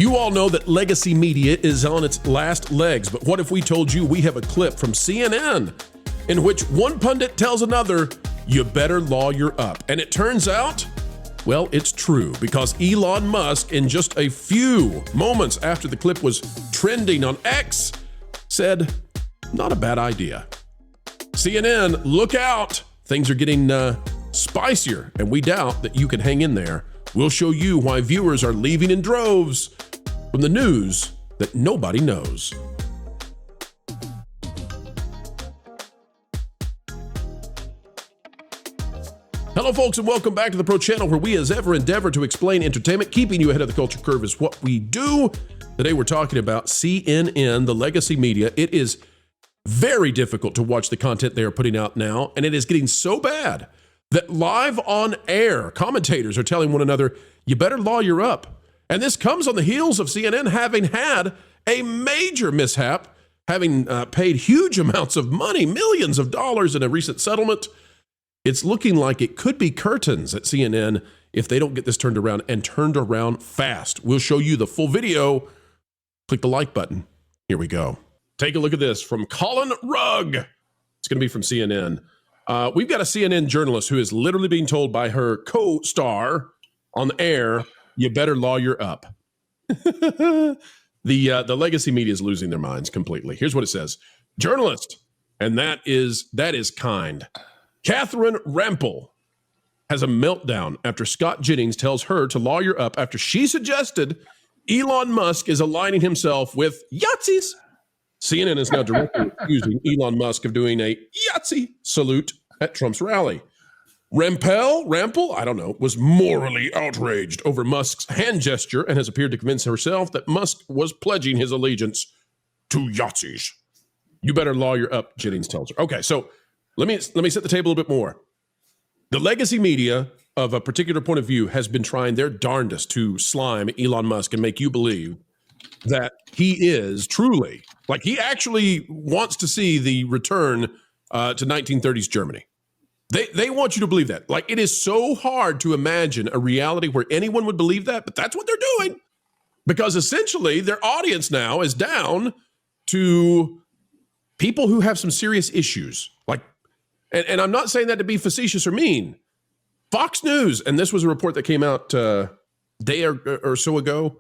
You all know that legacy media is on its last legs, but what if we told you we have a clip from CNN in which one pundit tells another, you better lawyer up? And it turns out, well, it's true, because Elon Musk, in just a few moments after the clip was trending on X, said, not a bad idea. CNN, look out. Things are getting spicier, and we doubt that you can hang in there. We'll show you why viewers are leaving in droves from the news that nobody knows. Hello, folks, and welcome back to the Pro Channel, where we as ever endeavor to explain entertainment. Keeping you ahead of the culture curve is what we do. Today we're talking about CNN, the legacy media. It is very difficult to watch the content they are putting out now, and it is getting so bad that live on air commentators are telling one another, you better lawyer up. And this comes on the heels of CNN having had a major mishap, having paid huge amounts of money, millions of dollars in a recent settlement. It's looking like it could be curtains at CNN if they don't get this turned around, and turned around fast. We'll show you the full video. Click the like button. Here we go. Take a look at this from Colin Rugg. It's going to be from CNN. We've got a CNN journalist who is literally being told by her co-star on the air, you better lawyer up. The legacy media is losing their minds completely. Here's what it says. Journalist, and that is kind. Catherine Rampel has a meltdown after Scott Jennings tells her to lawyer up after she suggested Elon Musk is aligning himself with Yahtzees. CNN is now directly accusing Elon Musk of doing a Yahtzee salute at Trump's rally. Rampel, I don't know, was morally outraged over Musk's hand gesture and has appeared to convince herself that Musk was pledging his allegiance to Yahtzees. You better lawyer up, Jennings tells her. Okay, so let me set the table a little bit more. The legacy media of a particular point of view has been trying their darndest to slime Elon Musk and make you believe that he is truly, like he actually wants to see the return to 1930s Germany. They want you to believe that. Like, it is so hard to imagine a reality where anyone would believe that, but that's what they're doing. Because essentially their audience now is down to people who have some serious issues. Like, and I'm not saying that to be facetious or mean. Fox News, and this was a report that came out a day or so ago.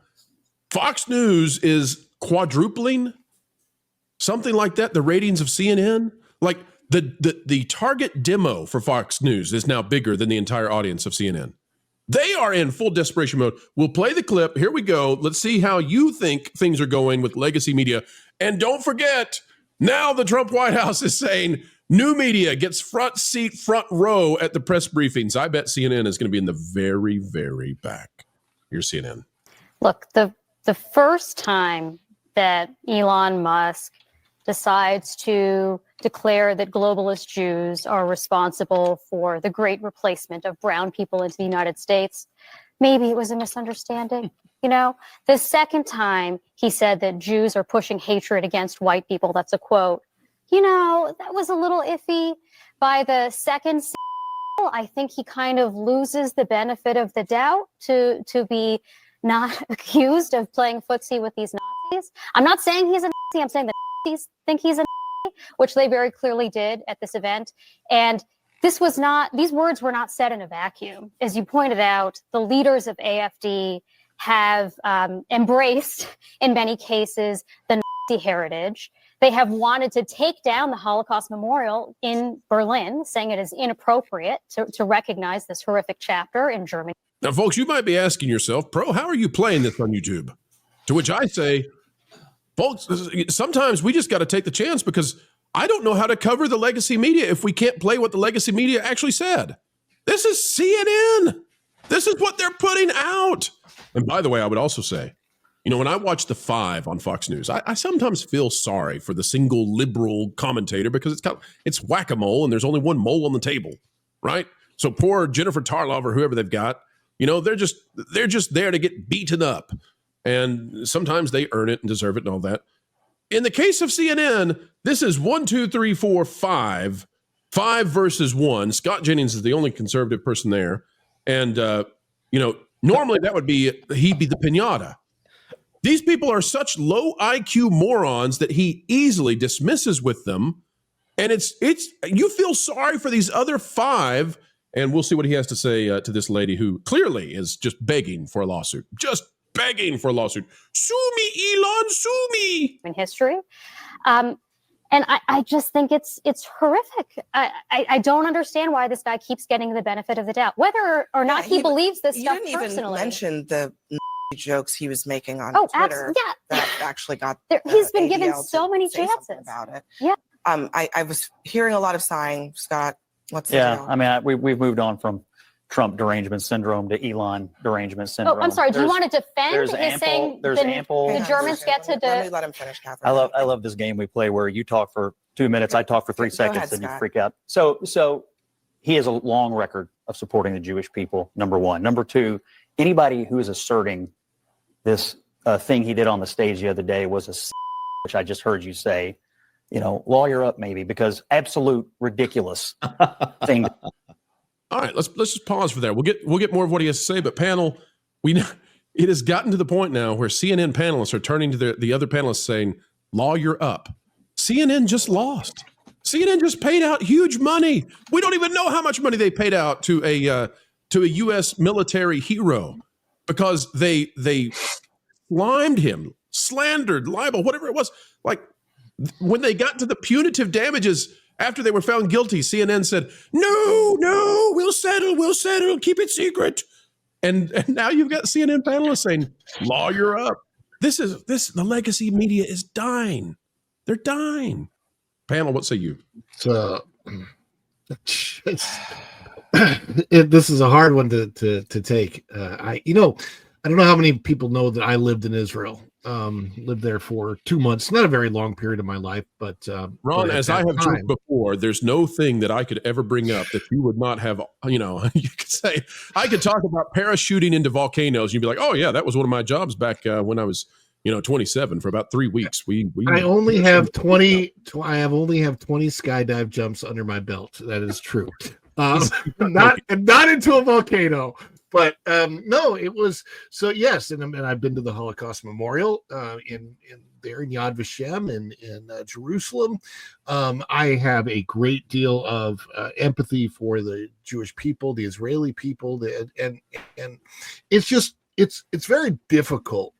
Fox News is quadrupling, something like that, the ratings of CNN. Like, the target demo for Fox News is now bigger than the entire audience of CNN. They are in full desperation mode. We'll play the clip. Here we go. Let's see how you think things are going with legacy media. And don't forget, now the Trump White House is saying new media gets front seat, front row at the press briefings. I bet CNN is going to be in the very, very back. Here's CNN. Look, the first time that Elon Musk decides to declare that globalist Jews are responsible for the great replacement of brown people into the United States, maybe it was a misunderstanding. You know, the second time he said that Jews are pushing hatred against white people, that's a quote, you know, that was a little iffy. By the second, I think he kind of loses the benefit of the doubt to be not accused of playing footsie with these Nazis. I'm not saying he's a Nazi. I'm saying the Nazis think he's a Nazi, which they very clearly did at this event. And these words were not said in a vacuum. As you pointed out, the leaders of AfD have embraced, in many cases, the Nazi heritage. They have wanted to take down the Holocaust Memorial in Berlin, saying it is inappropriate to recognize this horrific chapter in Germany. Now, folks, you might be asking yourself, Pro, how are you playing this on YouTube? To which I say, folks, sometimes we just got to take the chance, because I don't know how to cover the legacy media if we can't play what the legacy media actually said. This is CNN. This is what they're putting out. And by the way, I would also say, you know, when I watch The Five on Fox News, I sometimes feel sorry for the single liberal commentator, because it's whack-a-mole and there's only one mole on the table, right? So poor Jennifer Tarlov or whoever they've got, you know, they're just there to get beaten up. And sometimes they earn it and deserve it and all that. In the case of CNN, this is 1, 2, 3, 4, 5. 5 versus 1. Scott Jennings is the only conservative person there. And, you know, normally that would be, he'd be the piñata. These people are such low IQ morons that he easily dismisses with them. And it's you feel sorry for these other 5. And we'll see what he has to say to this lady who clearly is just begging for a lawsuit. Just begging for a lawsuit. Sue me, Elon, sue me. In history. And I just think it's horrific. I don't understand why this guy keeps getting the benefit of the doubt, whether or not he believes this stuff personally. You didn't even mention the jokes he was making on Twitter that actually got. He's been given so many chances about it. Yeah. I was hearing a lot of sighing. Scott, what's the deal? I mean, we've moved on from Trump derangement syndrome to Elon derangement syndrome. Oh, I'm sorry. Do you want to defend his saying the Germans get to Let me let him finish, Catherine. I love this game we play where you talk for 2 minutes, I talk for 3 seconds, and you freak out. So he has a long record of supporting the Jewish people, number one. Number two, anybody who is asserting this thing he did on the stage the other day was which I just heard you say, lawyer up maybe, because absolute ridiculous thing. All right, let's just pause for there. We'll get more of what he has to say, but panel, it has gotten to the point now where CNN panelists are turning to the other panelists saying, lawyer up. CNN just lost. CNN just paid out huge money. We don't even know how much money they paid out to a U.S. military hero because they slimed him, slandered, libel, whatever it was. Like when they got to the punitive damages after they were found guilty, CNN said, no, we'll settle, keep it secret. And now you've got CNN panelists saying, lawyer up. The legacy media is dying. They're dying. Panel, what say you? This is a hard one to take. I don't know how many people know that I lived in Israel. Lived there for 2 months. Not a very long period of my life, but Ron, as I have joked before, there's no thing that I could ever bring up that you would not have. You could say I could talk about parachuting into volcanoes. You'd be like, oh yeah, that was one of my jobs back when I was 27 for about 3 weeks. I only have 20 skydive jumps under my belt. That is true. Not into a volcano. But no, it was so. Yes, and I've been to the Holocaust Memorial in Yad Vashem in Jerusalem. I have a great deal of empathy for the Jewish people, the Israeli people, and it's very difficult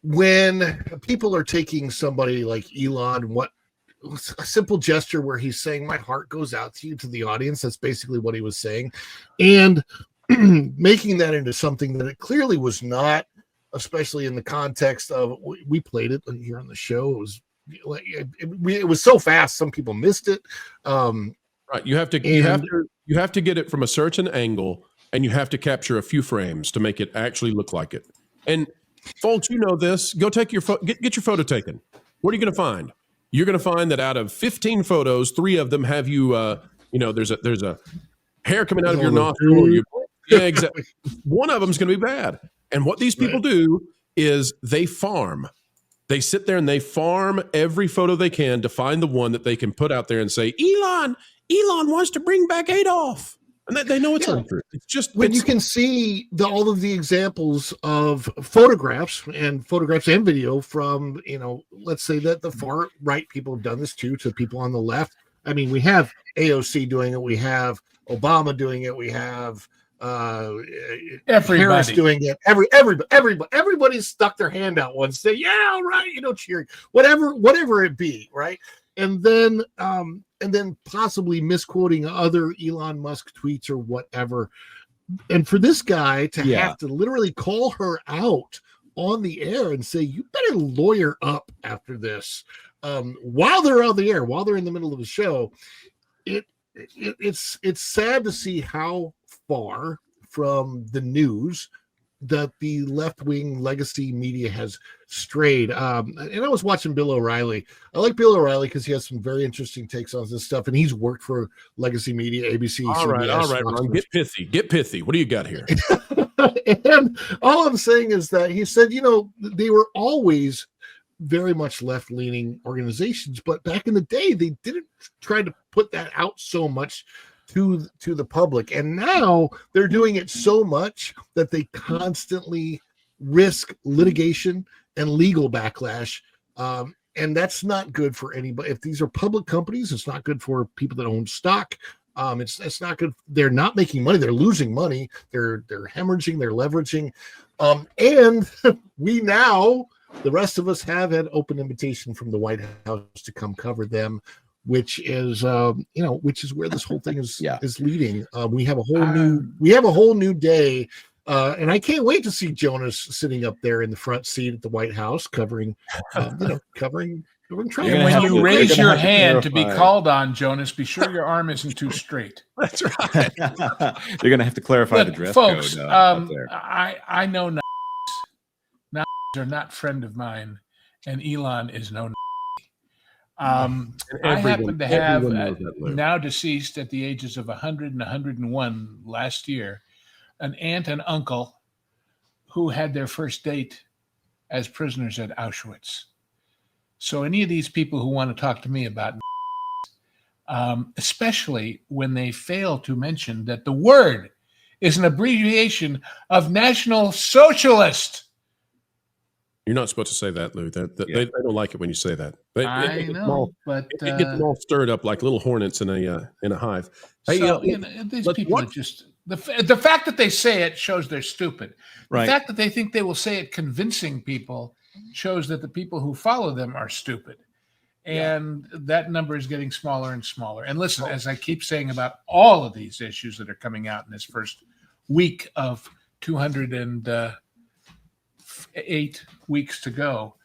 when people are taking somebody like Elon. A simple gesture where he's saying, my heart goes out to you, to the audience. That's basically what he was saying. And making that into something that it clearly was not, especially in the context of, we played it here on the show. It was so fast. Some people missed it. Right. You have to get it from a certain angle, and you have to capture a few frames to make it actually look like it. And folks, this, go take get your photo taken. What are you going to find? You're going to find that out of 15 photos, 3 of them have you, there's a hair coming out of your nostril. Yeah, exactly. One of them is going to be bad. And what these people do is they farm. They sit there and they farm every photo they can to find the one that they can put out there and say, Elon wants to bring back Adolf. And they know it's untrue. It's just when you can see all of the examples of photographs and video from, let's say that the far right people have done this too, to people on the left. I mean, we have AOC doing it. We have Obama doing it. We have Harris doing it. Everybody's stuck their hand out once. Say, yeah, all right, cheering, whatever it be, right? And then possibly misquoting other Elon Musk tweets or whatever. And for this guy to have to literally call her out on the air and say, you better lawyer up after this, while they're on the air, while they're in the middle of the show, it's sad to see how far from the news that the left-wing legacy media has strayed. And I was watching Bill O'Reilly. I like Bill O'Reilly because he has some very interesting takes on this stuff, and he's worked for legacy media, ABC. All right, Ron, get pithy. What do you got here? And all I'm saying is that he said, they were always very much left-leaning organizations, but back in the day, they didn't try to put that out so much to the public, and now they're doing it so much that they constantly risk litigation and legal backlash. And that's not good for anybody. If these are public companies, it's not good for people that own stock. It's not good. They're not making money. They're losing money. They're hemorrhaging. They're leveraging. And we now, the rest of us, have an open invitation from the White House to come cover them, which is which is where this whole thing is leading. We have a whole new day. And I can't wait to see Jonas sitting up there in the front seat at the White House covering Trump. And when you raise your hand to be called on, Jonas, be sure your arm isn't too straight. That's right. You're going to have to clarify the dress folks, code. Up there. I know Nazis are not friend of mine, and Elon is no I happen to have now deceased at the ages of 100 and 101 last year, an aunt and uncle who had their first date as prisoners at Auschwitz. So any of these people who want to talk to me about especially when they fail to mention that the word is an abbreviation of National Socialist. You're not supposed to say that, Lou. They don't like it when you say that. I know, but it gets them all stirred up like little hornets in a hive. Hey, so, these people are just the fact that they say it shows they're stupid. Right. The fact that they think they will say it convincing people shows that the people who follow them are stupid. And that number is getting smaller and smaller. And listen, as I keep saying about all of these issues that are coming out in this first week of 208 weeks to go,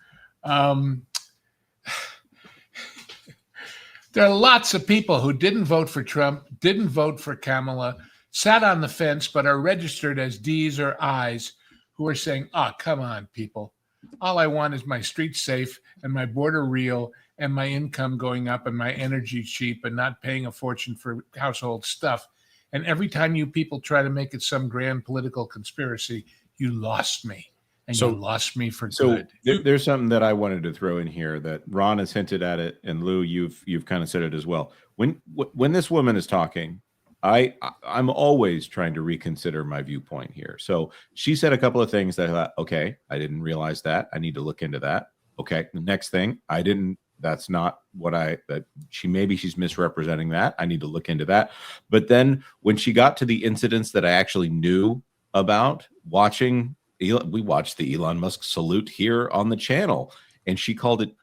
there are lots of people who didn't vote for Trump, didn't vote for Kamala, sat on the fence, but are registered as D's or I's, who are saying, come on, people. All I want is my streets safe and my border real and my income going up and my energy cheap and not paying a fortune for household stuff. And every time you people try to make it some grand political conspiracy, you lost me. And you lost me for good. There's something that I wanted to throw in here that Ron has hinted at it, and Lou, you've kind of said it as well. When this woman is talking, I'm always trying to reconsider my viewpoint here. So she said a couple of things that I thought, okay, I didn't realize that. I need to look into that. Okay, the next thing, that's not what she's misrepresenting that. I need to look into that. But then when she got to the incidents that I actually knew about, we watched the Elon Musk salute here on the channel, and she called it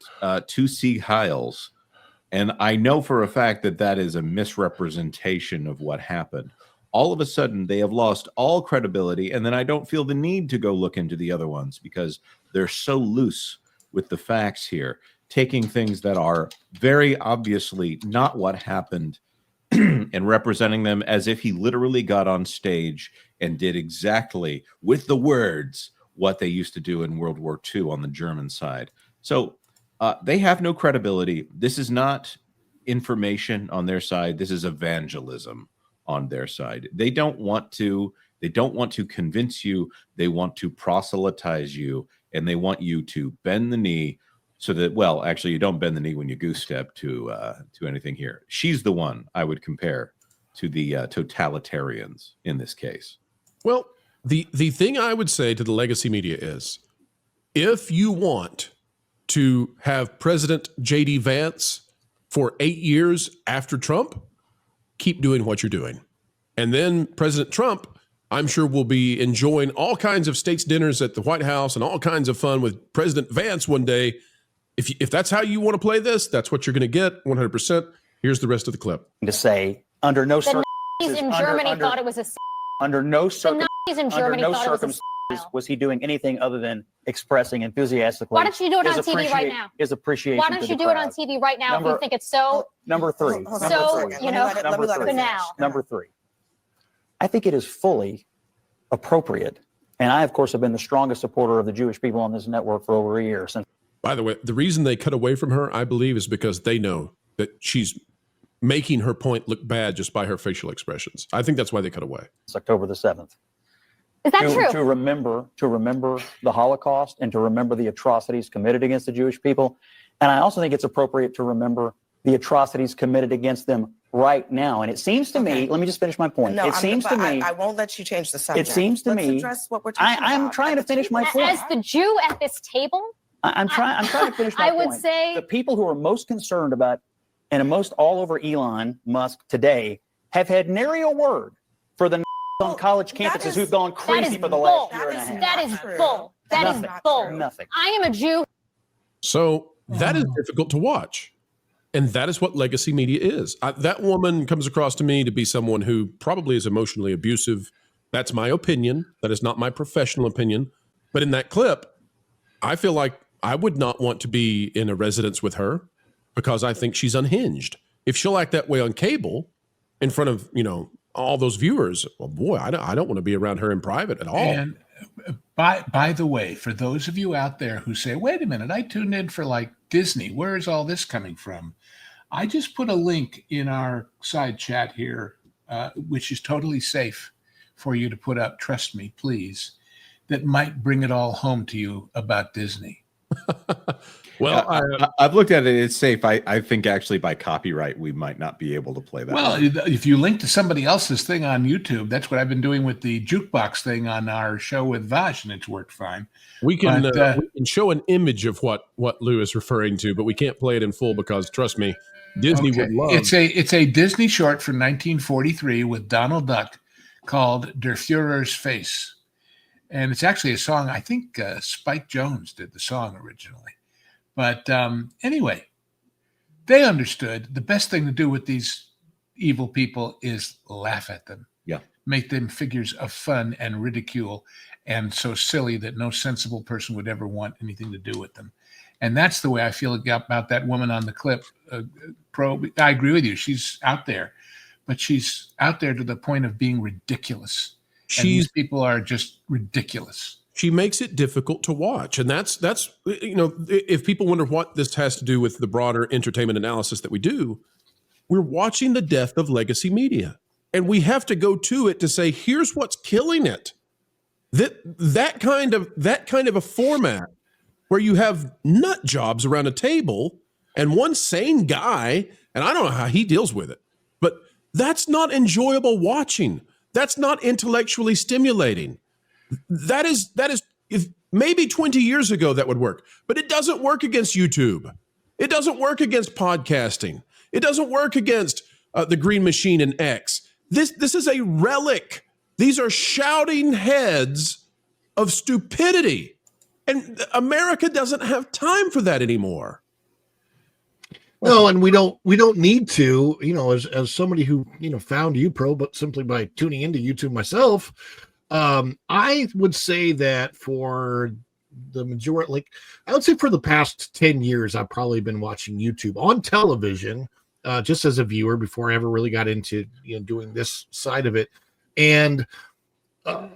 2 Sieg Heils. And I know for a fact that is a misrepresentation of what happened. All of a sudden, they have lost all credibility, and then I don't feel the need to go look into the other ones because they're so loose with the facts here, taking things that are very obviously not what happened and representing them as if he literally got on stage and did exactly with the words what they used to do in World War II on the German side. So they have no credibility. This is not information on their side. This is evangelism on their side. They don't want to convince you. They want to proselytize you, and they want you to bend the knee so that, well, actually, you don't bend the knee when you goose step to anything here. She's the one I would compare to the totalitarians in this case. Well, the thing I would say to the legacy media is, if you want to have President J.D. Vance for 8 years after Trump, keep doing what you're doing. And then President Trump, I'm sure, will be enjoying all kinds of states dinners at the White House and all kinds of fun with President Vance one day. If that's how you want to play this, that's what you're going to get 100%. Here's the rest of the clip. To say, under no circumstances, in Germany thought it was a under no circumstances was he doing anything other than expressing enthusiastically. Why don't you do it on TV right now? His appreciation. Why don't you do it on TV right now if you think it's so? Number three. Number three. I think it is fully appropriate, and I, of course, have been the strongest supporter of the Jewish people on this network for over a year. By the way, the reason they cut away from her, I believe, is because they know that she's making her point look bad just by her facial expressions. I think that's why they cut away. It's October the 7th. Is that true? To remember the Holocaust and to remember the atrocities committed against the Jewish people. And I also think it's appropriate to remember the atrocities committed against them right now. And it seems to me, let me just finish my point. No, it seems to me, I won't let you change the subject. it seems to Let's me, address what we're talking about. I'm trying to finish my point. As the Jew at this table, I'm trying to finish my point. I would say the people who are most concerned about and most all over Elon Musk today have had nary a word for the on college campuses who've gone crazy for the last year and a half. That is bull. That is bull. Nothing. I am a Jew. So that is difficult to watch. And that is what legacy media is. That woman comes across to me to be someone who probably is emotionally abusive. That's my opinion. That is not my professional opinion. But in that clip, I feel like I would not want to be in a residence with her because I think she's unhinged. If she'll act that way on cable in front of, all those viewers, well, boy, I don't want to be around her in private at all. And by the way, for those of you out there who say, wait a minute, I tuned in for like Disney. Where is all this coming from? I just put a link in our side chat here, which is totally safe for you to put up. Trust me, please. That might bring it all home to you about Disney. Well, I've looked at it. It's safe. I think actually by copyright, we might not be able to play that. Well, if you link to somebody else's thing on YouTube, that's what I've been doing with the jukebox thing on our show with Vash, and it's worked fine. We can show an image of what Lou is referring to, but we can't play it in full because, trust me, Disney would love. It's a Disney short from 1943 with Donald Duck called Der Führer's Face. And it's actually a song, I think Spike Jones did the song originally. But anyway, they understood the best thing to do with these evil people is laugh at them. Yeah. Make them figures of fun and ridicule and so silly that no sensible person would ever want anything to do with them. And that's the way I feel about that woman on the clip. I agree with you. She's out there, but she's out there to the point of being ridiculous. These people are just ridiculous. She makes it difficult to watch. And that's if people wonder what this has to do with the broader entertainment analysis that we do, we're watching the death of legacy media. And we have to go to it to say, here's what's killing it. That kind of a format where you have nut jobs around a table and one sane guy, and I don't know how he deals with it, but that's not enjoyable watching. That's not intellectually stimulating. That is if maybe 20 years ago that would work, but it doesn't work against YouTube. It doesn't work against podcasting. It doesn't work against the Green Machine and X. This is a relic. These are shouting heads of stupidity. And America doesn't have time for that anymore. No, and we don't need to, as somebody who, found UPro, but simply by tuning into YouTube myself, I would say that for the majority, I would say for the past 10 years, I've probably been watching YouTube on television, just as a viewer before I ever really got into, doing this side of it. And the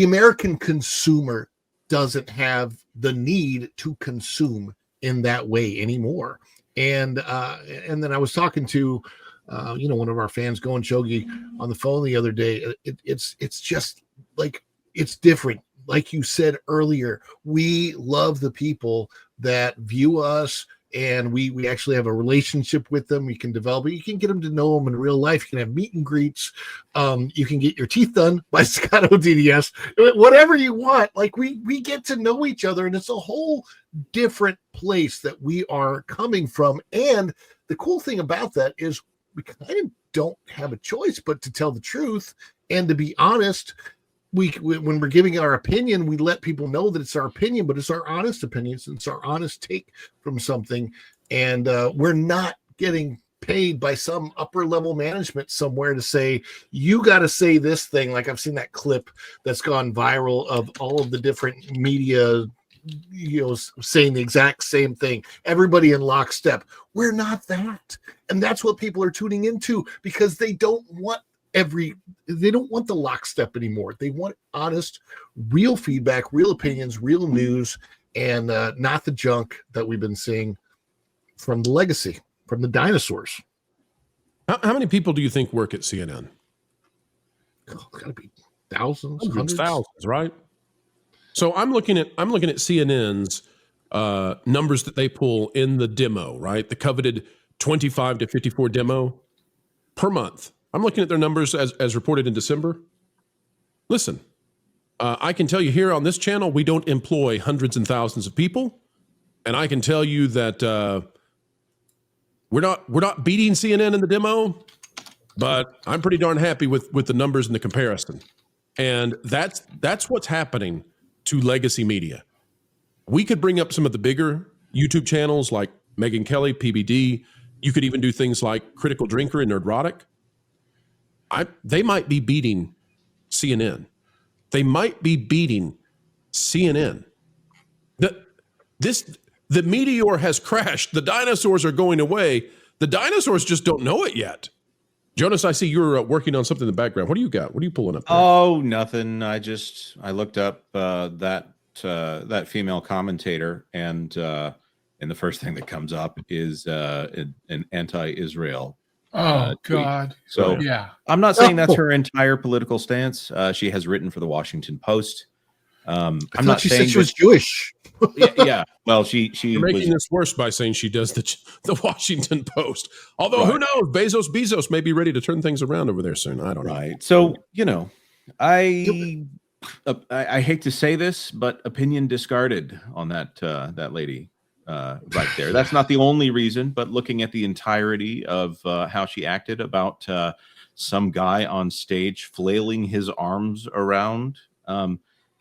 American consumer doesn't have the need to consume in that way anymore. And then I was talking to one of our fans, Going Shogi, on the phone the other day. It's just like, it's different. Like you said earlier, we love the people that view us, and we actually have a relationship with them. We can develop it. You can get them to know them in real life. You can have meet and greets. You can get your teeth done by Staccato DDS, whatever you want. Like we get to know each other, and it's a whole different place that we are coming from. And the cool thing about that is we kind of don't have a choice but to tell the truth and to be honest. When we're giving our opinion, we let people know that it's our opinion, but it's our honest opinions. It's our honest take from something. And we're not getting paid by some upper level management somewhere to say, you got to say this thing. Like I've seen that clip that's gone viral of all of the different media, saying the exact same thing. Everybody in lockstep. We're not that. And that's what people are tuning into, because they don't want the lockstep anymore. They want honest, real feedback, real opinions, real news, and not the junk that we've been seeing from the legacy, from the dinosaurs. How many people do you think work at CNN? It's gotta be thousands, hundreds, thousands, right? So I'm looking at CNN's numbers that they pull in the demo, right? The coveted 25 to 54 demo per month. I'm looking at their numbers as reported in December. Listen, I can tell you here on this channel, we don't employ hundreds and thousands of people. And I can tell you that we're not beating CNN in the demo, but I'm pretty darn happy with the numbers and the comparison. And that's what's happening to legacy media. We could bring up some of the bigger YouTube channels like Megyn Kelly, PBD. You could even do things like Critical Drinker and Nerdrotic. They might be beating CNN. They might be beating CNN. The meteor has crashed. The dinosaurs are going away. The dinosaurs just don't know it yet. Jonas, I see you're working on something in the background. What do you got? What are you pulling up there? Oh, nothing. I looked up that female commentator, and the first thing that comes up is an anti-Israel. Oh God! So yeah, I'm not saying that's her entire political stance. She has written for the Washington Post. I'm not she saying said she was Jewish. yeah. Well, You're making this worse by saying she does the Washington Post. Although who knows? Bezos may be ready to turn things around over there soon. I don't know. Right. So I hate to say this, but opinion discarded on that lady right there. That's not the only reason, but looking at the entirety of how she acted about some guy on stage flailing his arms around.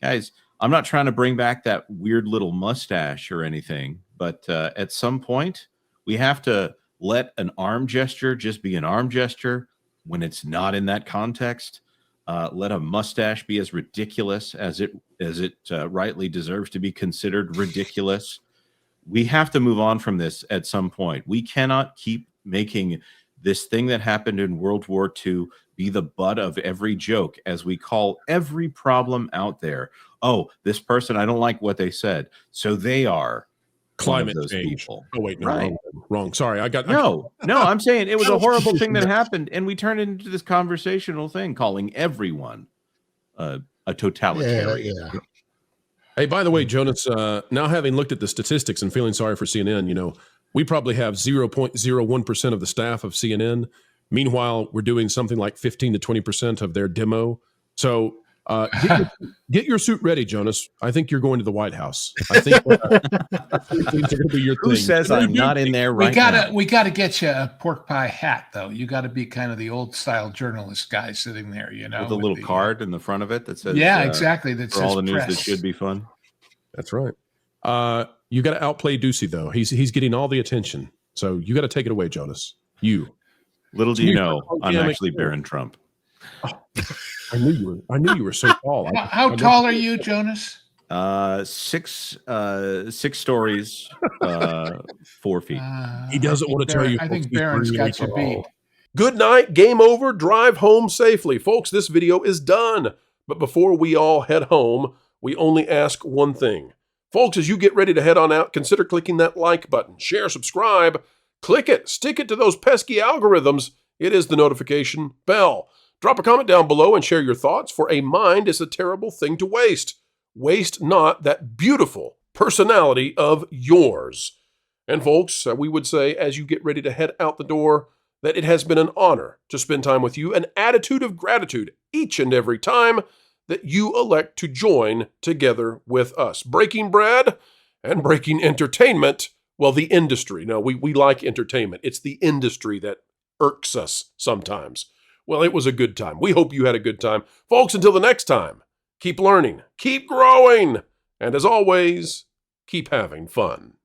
Guys, I'm not trying to bring back that weird little mustache or anything, but at some point we have to let an arm gesture just be an arm gesture when it's not in that context. Let a mustache be as ridiculous as it rightly deserves to be considered ridiculous. We have to move on from this at some point. We cannot keep making this thing that happened in World War II be the butt of every joke as we call every problem out there. Oh, this person, I don't like what they said. So they are climate those change. people. Oh, wait, no, right? wrong. Sorry. No, I'm saying it was a horrible thing that happened. And we turned it into this conversational thing, calling everyone a totalitarian. Yeah. Hey, by the way, Jonas, now having looked at the statistics and feeling sorry for CNN, we probably have 0.01% of the staff of CNN. Meanwhile, we're doing something like 15 to 20% of their demo. So get your suit ready, Jonas. I think you're going to the White House. I think things are going to be your Who thing. says I'm not in there right now? We gotta get you a pork pie hat, though. You got to be kind of the old style journalist guy sitting there, with a little card in the front of it that says, "Yeah, exactly." That for says all the news press. that should be fun. That's right. You got to outplay Ducey, though. He's getting all the attention. So you got to take it away, Jonas. Little do you know, I'm actually Baron Trump. Oh, I knew you were so tall. How tall are you, Jonas? 6 stories, 4 feet. He doesn't want to tell you. I think Baron's got you beat. Good night. Game over. Drive home safely. Folks, this video is done. But before we all head home, we only ask one thing. Folks, as you get ready to head on out, consider clicking that like button. Share, subscribe. Click it. Stick it to those pesky algorithms. It is the notification bell. Drop a comment down below and share your thoughts, for a mind is a terrible thing to waste. Waste not that beautiful personality of yours. And folks, we would say, as you get ready to head out the door, that it has been an honor to spend time with you, an attitude of gratitude each and every time that you elect to join together with us. Breaking bread and breaking entertainment. Well, the industry. No, we like entertainment. It's the industry that irks us sometimes. Well, it was a good time. We hope you had a good time. Folks, until the next time, keep learning, keep growing, and as always, keep having fun.